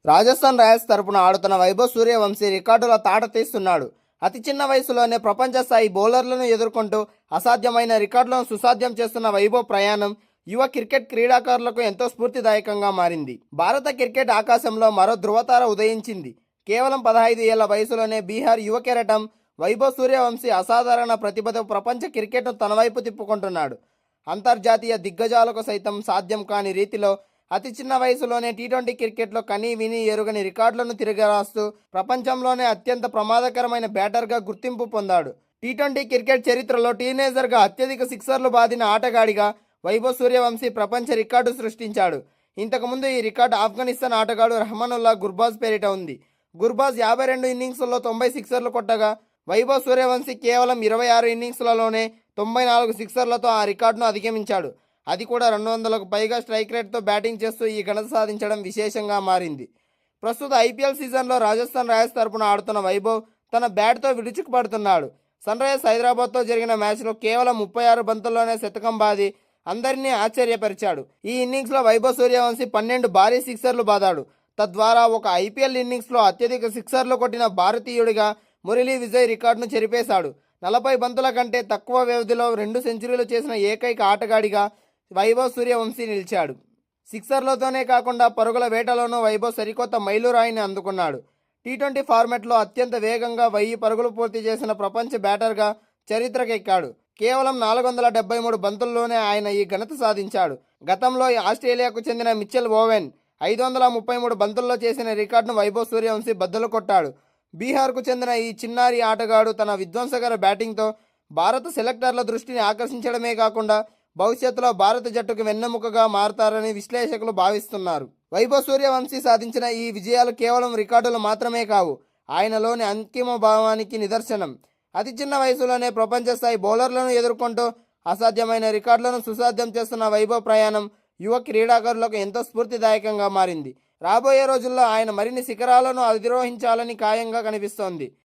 Rajasthan Royals తరపున ఆడుతున్న వైభవ్ సూర్యవంశీ రికార్డుల తాట తీస్తున్నాడు. అతి చిన్న వయసులోనే ప్రపంచ స్థాయి బౌలర్లను ఎదుర్కొంటూ అసాధ్యమైన రికార్డులను సుసాధ్యం చేస్తున్న వైభవ్ ప్రయాణం యువ క్రికెట్ క్రీడాకారులకు ఎంతో స్ఫూర్తిదాయకంగా మారింది. భారత క్రికెట్ ఆకాశంలో మరో ధృవతార ఉదయించింది. కేవలం 15 ఏళ్ల వయసులోనే బీహార్ యువ కెరటం వైభవ్ సూర్యవంశీ అసాధారణ ప్రతిభతో ప్రపంచ క్రికెట్ను తన వైపు తిప్పుకుంటున్నాడు. అంతర్జాతీయ దిగ్గజాలకు సైతం సాధ్యం కాని రీతిలో అతి చిన్న వయసులోనే టీ20 క్రికెట్లో కనీ విని ఎరుగని రికార్డులను తిరగరాస్తూ ప్రపంచంలోనే అత్యంత ప్రమాదకరమైన బ్యాటర్గా గుర్తింపు పొందాడు. టీ20 క్రికెట్ చరిత్రలో టీనేజర్గా అత్యధిక సిక్సర్లు బాదిన ఆటగాడిగా వైభవ్ సూర్యవంశీ ప్రపంచ రికార్డు సృష్టించాడు. ఇంతకుముందు ఈ రికార్డు ఆఫ్ఘనిస్తాన్ ఆటగాడు రహమానుల్లా గుర్బాజ్ పేరిట ఉంది. గుర్బాజ్ 52 ఇన్నింగ్స్లలో 90 సిక్సర్లు కొట్టగా వైభవ్ సూర్యవంశీ కేవలం 26 ఇన్నింగ్స్లలోనే 94 సిక్సర్లతో ఆ రికార్డును అధిగమించాడు. అది కూడా 200కు పైగా స్ట్రైక్ రేట్తో బ్యాటింగ్ చేస్తూ ఈ ఘనత సాధించడం విశేషంగా మారింది. ప్రస్తుత ఐపీఎల్ సీజన్లో రాజస్థాన్ రాయల్స్ తరపున ఆడుతున్న వైభవ్ తన బ్యాట్తో విరుచుకుపడుతున్నాడు. సన్ రైజర్స్ హైదరాబాద్తో జరిగిన మ్యాచ్లో కేవలం 36 బంతుల్లోనే శతకం బాది అందరినీ ఆశ్చర్యపరిచాడు. ఈ ఇన్నింగ్స్లో వైభవ్ సూర్యవంశీ 12 భారీ సిక్సర్లు బాదాడు. తద్వారా ఒక ఐపీఎల్ ఇన్నింగ్స్లో అత్యధిక సిక్సర్లు కొట్టిన భారతీయుడిగా మురళీ విజయ్ రికార్డును చెరిపేశాడు. 40 బంతుల కంటే తక్కువ వ్యవధిలో 2 సెంచరీలు చేసిన ఏకైక ఆటగాడిగా వైభవ్ సూర్యవంశీ నిలిచాడు. సిక్సర్లతోనే కాకుండా పరుగుల వేటలోనూ వైభవ్ సరికొత్త మైలురాయిని అందుకున్నాడు. టీ20 ఫార్మాట్లో అత్యంత వేగంగా 1000 పరుగులు పూర్తి చేసిన ప్రపంచ బ్యాటర్గా చరిత్రకెక్కాడు. కేవలం 473 బంతుల్లోనే ఆయన ఈ ఘనత సాధించాడు. గతంలో ఆస్ట్రేలియాకు చెందిన మిచెల్ ఓవెన్ 533 బంతుల్లో చేసిన రికార్డును వైభవ్ సూర్యవంశీ బద్దలు కొట్టాడు. బీహార్కు చెందిన ఈ చిన్నారి ఆటగాడు తన విధ్వంసకర బ్యాటింగ్తో భారత సెలెక్టర్ల దృష్టిని ఆకర్షించడమే కాకుండా భవిష్యత్తులో భారత జట్టుకు వెన్నెముకగా మారతారని విశ్లేషకులు భావిస్తున్నారు. వైభవ్ సూర్యవంశీ సాధించిన ఈ విజయాలు కేవలం రికార్డులు మాత్రమే కావు, ఆయనలోని అంతిమ భావానికి నిదర్శనం. అతి చిన్న వయసులోనే ప్రపంచ స్థాయి బౌలర్లను ఎదుర్కొంటూ అసాధ్యమైన రికార్డులను సుసాధ్యం చేస్తున్న వైభవ్ ప్రయాణం యువ క్రీడాకారులకు ఎంతో స్ఫూర్తిదాయకంగా మారింది. రాబోయే రోజుల్లో ఆయన మరిన్ని శిఖరాలను అధిరోహించాలని ఖాయంగా కనిపిస్తోంది.